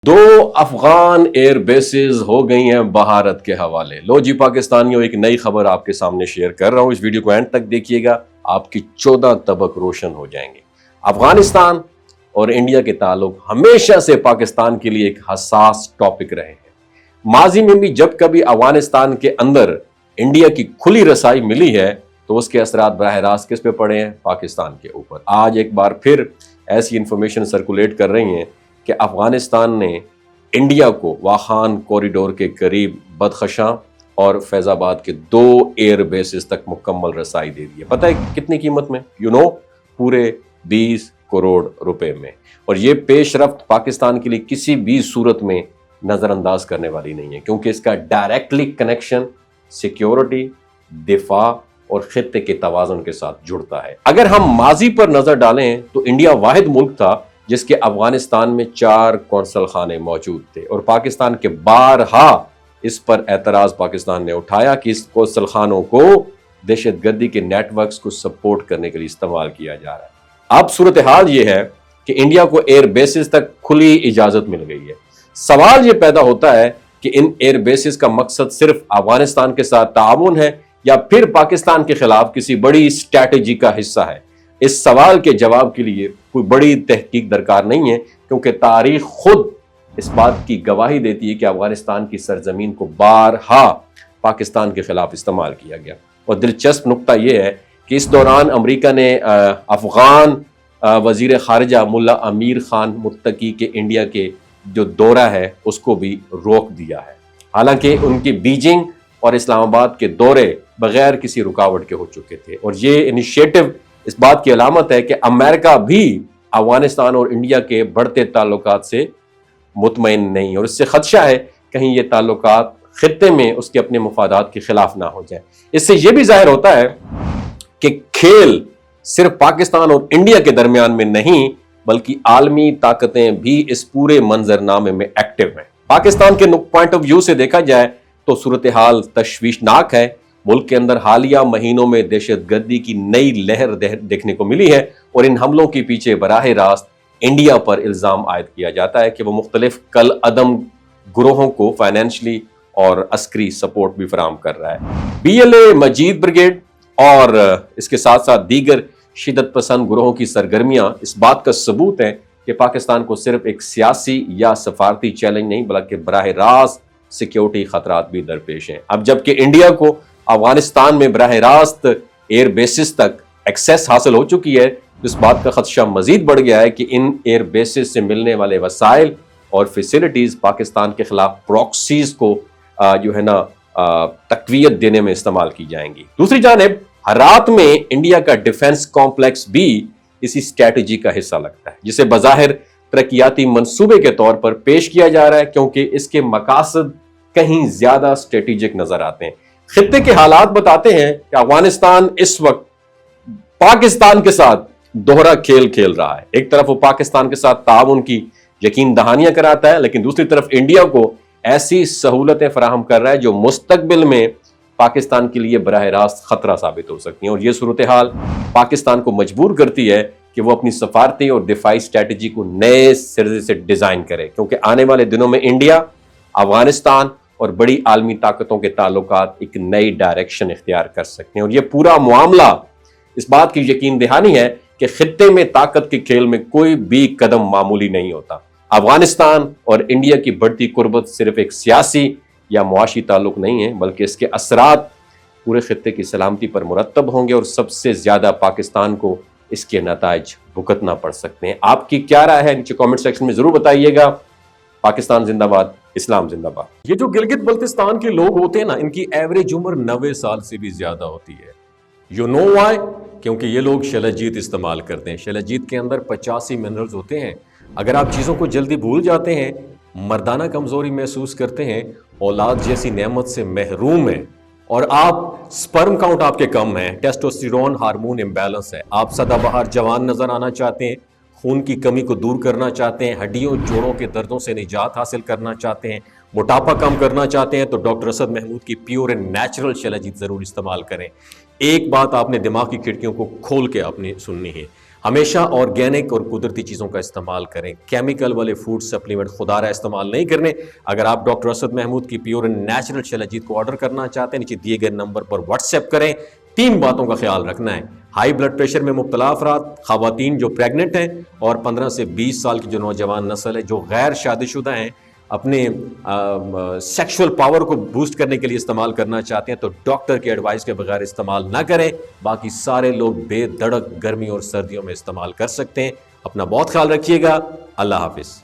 दो Afghan air bases हो गई हैं भारत के हवाले। लो जी पाकिस्तानियों, एक नई खबर आपके सामने शेयर कर रहा हूं। इस वीडियो को एंड तक देखिएगा, आपकी 14 तबक रोशन हो जाएंगे। अफगानिस्तान और इंडिया के ताल्लुक हमेशा से पाकिस्तान के लिए एक हसास टॉपिक रहे हैं। माजी में भी जब कभी अफगानिस्तान के अंदर इंडिया की खुली रसाई मिली है तो उसके असरात बराह रास्त किस पे पड़े हैं? पाकिस्तान के ऊपर। आज एक बार फिर ऐसी इंफॉर्मेशन सर्कुलेट कर रही हैं कि अफगानिस्तान ने इंडिया को वाखान कॉरिडोर के करीब बदखशां और फैजाबाद के 2 एयर बेसिस तक मुकम्मल रसाई दे दी है। पता है कितनी कीमत में? पूरे 20 करोड़ रुपए में। और ये पेशरफ्त पाकिस्तान के लिए किसी भी सूरत में नजरअंदाज करने वाली नहीं है, क्योंकि इसका डायरेक्टली कनेक्शन सिक्योरिटी, दिफा और खित्ते के तवाज़ुन के साथ जुड़ता है। अगर हम माजी पर नजर डालें तो इंडिया वाहिद मुल्क था जिसके अफगानिस्तान में 4 कौंसल खाने मौजूद थे, और पाकिस्तान के बारहा इस पर एतराज पाकिस्तान ने उठाया कि इस कौंसल खानों को दहशतगर्दी के नेटवर्क्स को सपोर्ट करने के लिए इस्तेमाल किया जा रहा है। अब सूरत हाल ये है कि इंडिया को एयर बेसिस तक खुली इजाजत मिल गई है। सवाल ये पैदा होता है कि इन एयर बेसिस का मकसद सिर्फ अफगानिस्तान के साथ ताउन है या फिर पाकिस्तान के खिलाफ किसी बड़ी स्ट्रैटेजी का हिस्सा है। इस सवाल के जवाब के लिए कोई बड़ी तहकीक दरकार नहीं है, क्योंकि तारीख खुद इस बात की गवाही देती है कि अफगानिस्तान की सरजमीन को बारहा पाकिस्तान के खिलाफ इस्तेमाल किया गया। और दिलचस्प नुक्ता यह है कि इस दौरान अमेरिका ने अफगान वजीर खारजा मुल्ला अमीर खान मुत्तकी के इंडिया के जो दौरा है उसको भी रोक दिया है। हालांकि उनकी बीजिंग और इस्लामाबाद के दौरे बगैर किसी रुकावट के हो चुके थे, और ये इनिशिएटिव इस बात की अलामत है कि अमेरिका भी अफगानिस्तान और इंडिया के बढ़ते ताल्लुकात से मुतमईन नहीं, और इससे खदशा है कहीं ये ताल्लुकात खित्ते में उसके अपने मुफादात के खिलाफ ना हो जाए। इससे यह भी जाहिर होता है कि खेल सिर्फ पाकिस्तान और इंडिया के दरमियान में नहीं, बल्कि आलमी ताकतें भी इस पूरे मंजरनामे में एक्टिव हैं। पाकिस्तान के पॉइंट ऑफ व्यू से देखा जाए तो सूरत हाल तशवीशनाक है। मुल्क के अंदर हालिया महीनों में दहशतगर्दी की नई लहर देखने को मिली है, और इन हमलों के पीछे बराह रास्त इंडिया पर इल्ज़ाम आयद किया जाता है कि वो मुख्तलिफ कल अदम ग्रोहों को फाइनेंशली और अस्करी सपोर्ट भी फराहम कर रहा है। BLA मजीद ब्रिगेड और इसके साथ साथ दीगर शिदत पसंद ग्रोहों की सरगर्मियां इस बात का सबूत है कि पाकिस्तान को सिर्फ एक सियासी या सफारती चैलेंज नहीं, बल्कि बराह रास्त सिक्योरिटी खतरात भी दरपेश हैं। अब जबकि इंडिया को अफगानिस्तान में बराह रास्त एयर बेसिस तक एक्सेस हासिल हो चुकी है, तो इस बात का खदशा मजीद बढ़ गया है कि इन एयर बेसिस से मिलने वाले वसाइल और फैसिलिटीज पाकिस्तान के खिलाफ प्रॉक्सीज को तकवीयत देने में इस्तेमाल की जाएंगी। दूसरी जानिब हरात में इंडिया का डिफेंस कॉम्प्लेक्स भी इसी स्ट्रैटेजी का हिस्सा लगता है, जिसे बज़ाहिर तरक्याती मंसूबे के तौर पर पेश किया जा रहा है, क्योंकि इसके मकासद कहीं ज्यादा स्ट्रेटेजिक नजर आते हैं। खित्ते के हालात बताते हैं कि अफगानिस्तान इस वक्त पाकिस्तान के साथ दोहरा खेल खेल रहा है। एक तरफ वो पाकिस्तान के साथ ताउन की यकीन दहानियां कराता है, लेकिन दूसरी तरफ इंडिया को ऐसी सहूलतें फराहम कर रहा है जो मुस्तकबिल में पाकिस्तान के लिए बराह रास्त खतरा साबित हो सकती हैं। और ये सूरत हाल पाकिस्तान को मजबूर करती है कि वो अपनी सफारती और दिफाई स्ट्रैटेजी को नए सिरे से डिजाइन करे, क्योंकि आने वाले दिनों में इंडिया, अफगानिस्तान और बड़ी आलमी ताकतों के ताल्लुकात एक नई डायरेक्शन इख्तियार कर सकते हैं। और ये पूरा मामला इस बात की यकीन दहानी है कि खित्ते में ताकत के खेल में कोई भी कदम मामूली नहीं होता। अफगानिस्तान और इंडिया की बढ़ती कुर्बत सिर्फ एक सियासी या मुआशी ताल्लुक नहीं है, बल्कि इसके असरात पूरे खित्ते की सलामती पर मुरतब होंगे, और सबसे ज्यादा पाकिस्तान को इसके नताइज भुगतना पड़ सकते हैं। आपकी क्या राय है? नीचे कमेंट सेक्शन में जरूर बताइएगा। पाकिस्तान जिंदाबाद, इस्लाम जिंदाबाद। ये जो गिलगित बल्तिस्तान के लोग होते हैं ना, इनकी एवरेज उम्र 90 साल से भी ज्यादा होती है। You know why? क्योंकि ये लोग शिलाजीत इस्तेमाल करते हैं। शिलाजीत के अंदर 85 मिनरल्स होते हैं। अगर आप चीज़ों को जल्दी भूल जाते हैं, मर्दाना कमजोरी महसूस करते हैं, औलाद जैसी नेमत से महरूम हैं, और आप स्पर्म काउंट आपके कम है, टेस्टोस्टेरोन हार्मोन इम्बैलेंस है, आप सदाबहार जवान नजर आना चाहते हैं, खून की कमी को दूर करना चाहते हैं, हड्डियों जोड़ों के दर्दों से निजात हासिल करना चाहते हैं, मोटापा कम करना चाहते हैं, तो डॉक्टर असद महमूद की प्योर एंड नेचुरल शिलाजीत जरूर इस्तेमाल करें। एक बात आपने दिमाग की खिड़कियों को खोल के आपने सुननी है, ہمیشہ آرگینک اور قدرتی چیزوں کا استعمال کریں، کیمیکل والے فوڈ سپلیمنٹ خدا رہا استعمال نہیں کرنے۔ اگر آپ ڈاکٹر اسد محمود کی پیور اینڈ نیچرل شلجیت کو آرڈر کرنا چاہتے ہیں، نیچے دیے گئے نمبر پر واٹس ایپ کریں۔ 3 باتوں کا خیال رکھنا ہے: ہائی بلڈ پریشر میں مبتلا افراد، خواتین جو پریگننٹ ہیں، اور 15 سے 20 سال کی جو نوجوان نسل ہے جو غیر شادی شدہ ہیں، اپنے سیکشول پاور کو بوسٹ کرنے کے لیے استعمال کرنا چاہتے ہیں تو ڈاکٹر کے ایڈوائس کے بغیر استعمال نہ کریں۔ باقی سارے لوگ بے دھڑک گرمی اور سردیوں میں استعمال کر سکتے ہیں۔ اپنا بہت خیال رکھیے گا۔ اللہ حافظ۔